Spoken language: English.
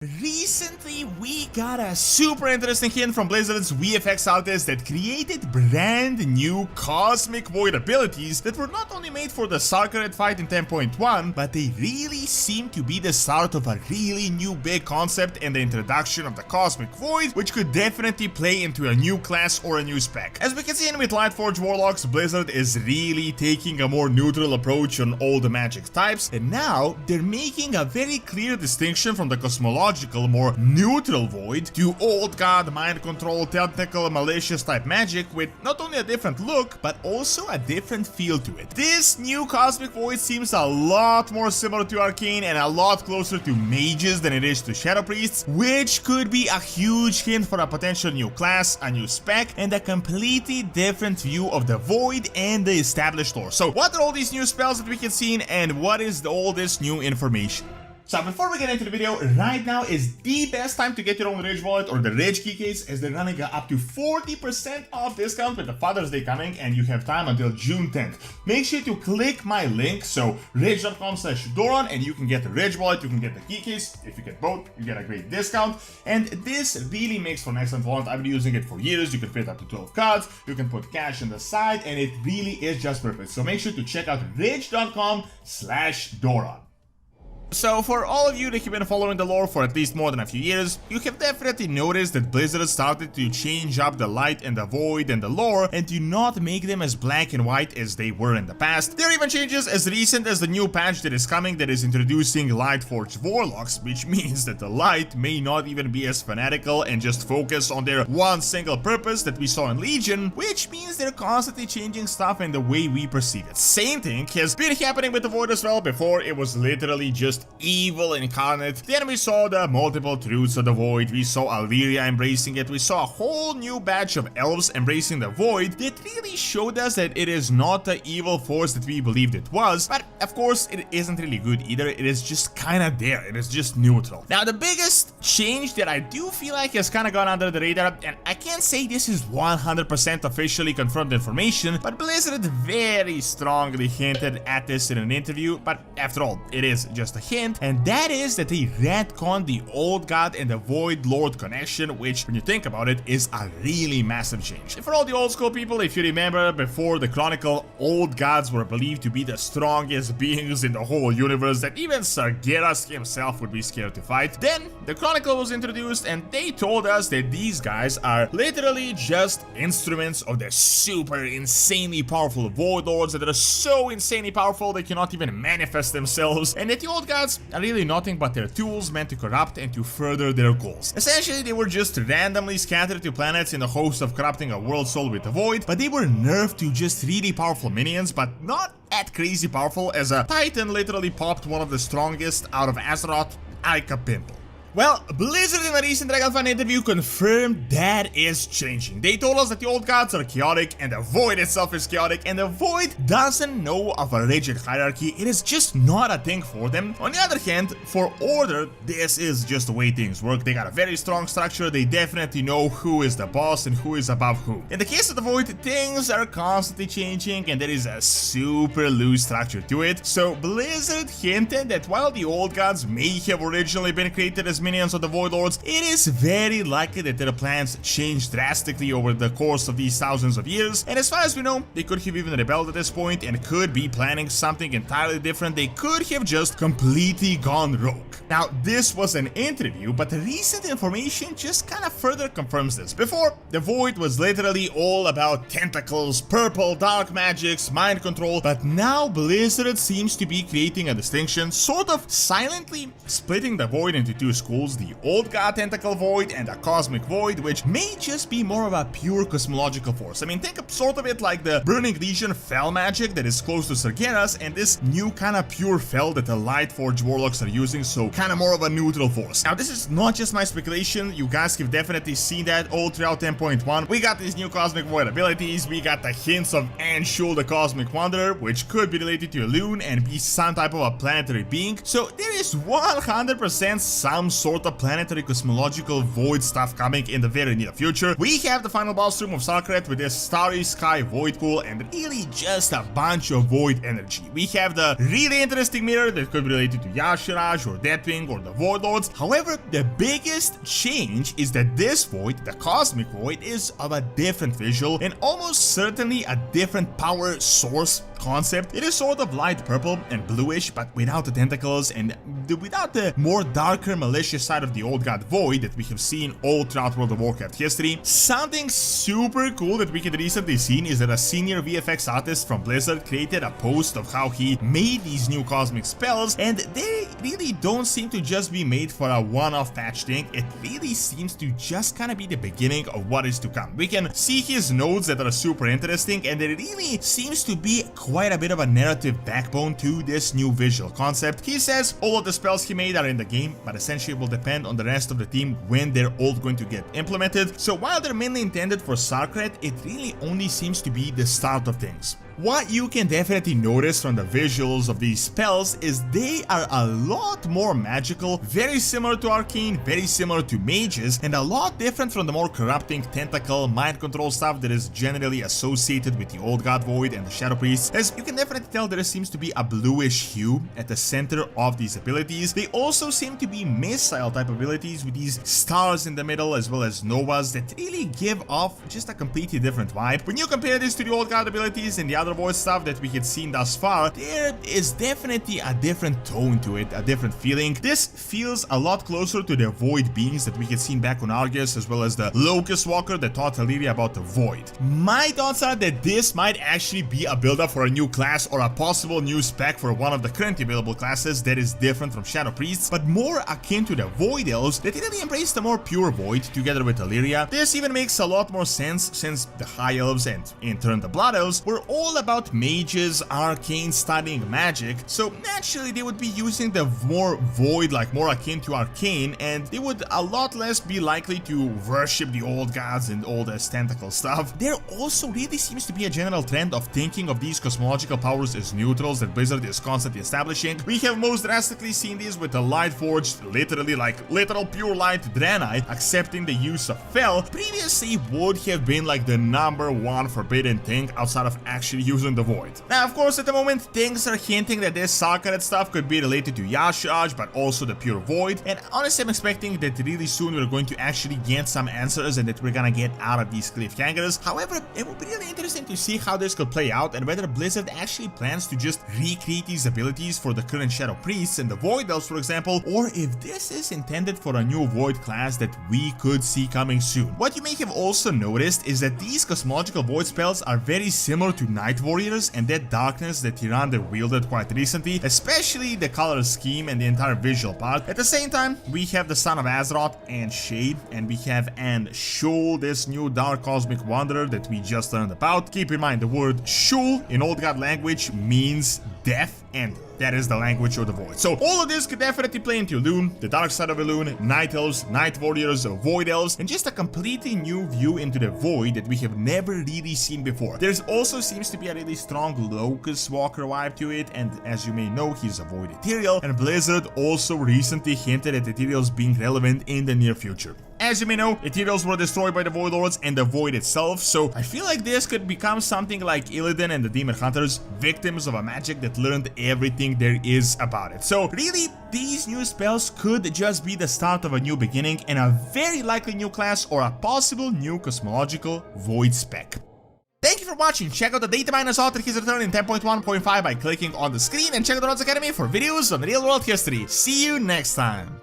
Recently, we got a super interesting hint from Blizzard's VFX artist that created brand new Cosmic Void abilities that were not only made for the Sarkareth fight in 10.1, but they really seem to be the start of a really new big concept and the introduction of the Cosmic Void, which could definitely play into a new class or a new spec. As we can see with Lightforge Warlocks, Blizzard is really taking a more neutral approach on all the magic types, and now they're making a very clear distinction from the cosmological, more neutral void to old god, mind control, tactical, malicious type magic with not only a different look, but also a different feel to it. This new Cosmic Void seems a lot more similar to Arcane and a lot closer to mages than it is to Shadow Priests, which could be a huge hint for a potential new class, a new spec, and a completely different view of the void and the established lore. So what are all these new spells that we can see, and what is all this new information? So before we get into the video, right now is the best time to get your own Rage wallet or the Rage key case, as they're running up to 40% off discount with the Father's Day coming, and you have time until June 10th. Make sure to click my link, so rage.com/Doron, and you can get the Rage wallet, you can get the key case. If you get both, you get a great discount, and this really makes for an excellent wallet. I've been using it for years. You can fit up to 12 cards, you can put cash on the side, and it really is just perfect. So make sure to check out rage.com/Doron. So for all of you that have been following the lore for at least more than a few years, you have definitely noticed that Blizzard started to change up the light and the void and the lore and do not make them as black and white as they were in the past. There are even changes as recent as the new patch that is coming that is introducing Lightforge Warlocks, which means that the light may not even be as fanatical and just focus on their one single purpose that we saw in Legion, which means they're constantly changing stuff in the way we perceive it. Same thing has been happening with the void as well. Before, it was literally just evil incarnate. Then we saw the multiple truths of the void, we saw Alviria embracing it, we saw a whole new batch of elves embracing the void that really showed us that it is not the evil force that we believed it was, but of course it isn't really good either. It is just kinda there, it is just neutral. Now the biggest change that I do feel like has kinda gone under the radar, and I can't say this is 100% officially confirmed information, but Blizzard very strongly hinted at this in an interview, but after all, it is just a hint, and that is that they retconned the Old God and the Void Lord connection, which, when you think about it, is a really massive change. And for all the old school people, if you remember, before the Chronicle, Old Gods were believed to be the strongest beings in the whole universe that even Sarkareth himself would be scared to fight. Then, the Chronicle was introduced, and they told us that these guys are literally just instruments of the super insanely powerful Void Lords that are so insanely powerful they cannot even manifest themselves, and that the Old Gods are really nothing but their tools meant to corrupt and to further their goals. Essentially, they were just randomly scattered to planets in the hopes of corrupting a world soul with the void, but they were nerfed to just really powerful minions, but not at crazy powerful, as a Titan literally popped one of the strongest out of Azeroth, like a pimple. Well, Blizzard in a recent Dragonfan interview confirmed that is changing. They told us that the Old Gods are chaotic and the Void itself is chaotic, and the Void doesn't know of a rigid hierarchy. It is just not a thing for them. On the other hand, for Order, this is just the way things work. They got a very strong structure. They definitely know who is the boss and who is above who. In the case of the Void, things are constantly changing and there is a super loose structure to it. So Blizzard hinted that while the Old Gods may have originally been created as minions of the Void Lords, it is very likely that their plans changed drastically over the course of these thousands of years, and as far as we know, they could have even rebelled at this point and could be planning something entirely different. They could have just completely gone rogue. Now, this was an interview, but the recent information just kind of further confirms this. Before, the Void was literally all about tentacles, purple, dark magics, mind control, but now Blizzard seems to be creating a distinction, sort of silently splitting the Void into two schools, the Old God Tentacle Void and the Cosmic Void, which may just be more of a pure cosmological force. I mean, think of sort of it like the Burning Legion Fel magic that is close to Sarkareth, and this new kind of pure Fel that the Lightforge Warlocks are using, so kind of more of a neutral force. Now, this is not just my speculation. You guys have definitely seen that all throughout 10.1. We got these new Cosmic Void abilities. We got the hints of Anshul the Cosmic Wanderer, which could be related to a loon and be some type of a planetary being. So there is 100% some sort of planetary cosmological void stuff coming in the very near future. We have the final boss room of Sarkareth with this starry sky void pool and really just a bunch of void energy. We have the really interesting mirror that could be related to Yashiraj or Deathwing or the Void Lords. However, the biggest change is that this void, the cosmic void, is of a different visual and almost certainly a different power source concept. It is sort of light purple and bluish, but without the tentacles and without the more darker malicious side of the old god void that we have seen all throughout World of Warcraft history. Something super cool that we had recently seen is that a senior VFX artist from Blizzard created a post of how he made these new cosmic spells, and they really don't seem to just be made for a one-off patch thing. It really seems to just kind of be the beginning of what is to come. We can see his nodes that are super interesting, and there really seems to be quite a bit of a narrative backbone to this new visual concept. He says all of the spells he made are in the game, but essentially it will depend on the rest of the team when they're all going to get implemented. So while they're mainly intended for Sarkareth, it really only seems to be the start of things. What you can definitely notice from the visuals of these spells is they are a lot more magical, very similar to Arcane, very similar to mages, and a lot different from the more corrupting tentacle mind control stuff that is generally associated with the old god void and the shadow priests. As you can definitely tell, there seems to be a bluish hue at the center of these abilities. They also seem to be missile type abilities with these stars in the middle as well as novas that really give off just a completely different vibe. When you compare this to the old god abilities and the other void stuff that we had seen thus far, there is definitely a different tone to it, a different feeling. This feels a lot closer to the void beings that we had seen back on Argus, as well as the Locust Walker that taught Illyria about the void. My thoughts are that this might actually be a build-up for a new class or a possible new spec for one of the currently available classes that is different from Shadow Priests, but more akin to the Void Elves that really embrace the more pure void together with Illyria. This even makes a lot more sense since the High Elves and in turn the Blood Elves were all about mages, arcane studying magic, so naturally they would be using the more void, like more akin to arcane, and they would a lot less be likely to worship the old gods and all this tentacle stuff. There also really seems to be a general trend of thinking of these cosmological powers as neutrals that Blizzard is constantly establishing. We have most drastically seen these with the Lightforged, literally like literal pure light Draenei accepting the use of Fel. Previously would have been like the #1 forbidden thing outside of actually using the void. Now, of course, at the moment, things are hinting that this Sarkareth stuff could be related to Yashiraj, but also the pure void, and honestly, I'm expecting that really soon we're going to actually get some answers and that we're gonna get out of these cliffhangers. However, it will be really interesting to see how this could play out and whether Blizzard actually plans to just recreate these abilities for the current Shadow Priests and the Void Elves, for example, or if this is intended for a new void class that we could see coming soon. What you may have also noticed is that these cosmological void spells are very similar to Night Warriors and that darkness that Tyrande wielded quite recently, especially the color scheme and the entire visual part. At the same time, we have the Son of Azeroth and Shade, and we have Shul, this new dark cosmic wanderer that we just learned about. Keep in mind, the word Shul in Old God language means death, and that is the language of the void. So all of this could definitely play into Elune, the dark side of Elune, Night Elves, Night Warriors, Void Elves, and just a completely new view into the void that we have never really seen before. There's also seems to be a really strong Locust Walker vibe to it, and as you may know, he's a Void Ethereal, and Blizzard also recently hinted at Ethereals being relevant in the near future. As you may know, Ethereals were destroyed by the Void Lords and the Void itself, so I feel like this could become something like Illidan and the Demon Hunters, victims of a magic that learned everything there is about it. So really, these new spells could just be the start of a new beginning and a very likely new class or a possible new cosmological void spec. Thank you for watching. Check out the data miners author his return in 10.1.5 by clicking on the screen, and check out the Academy for videos on real world history. See you next time.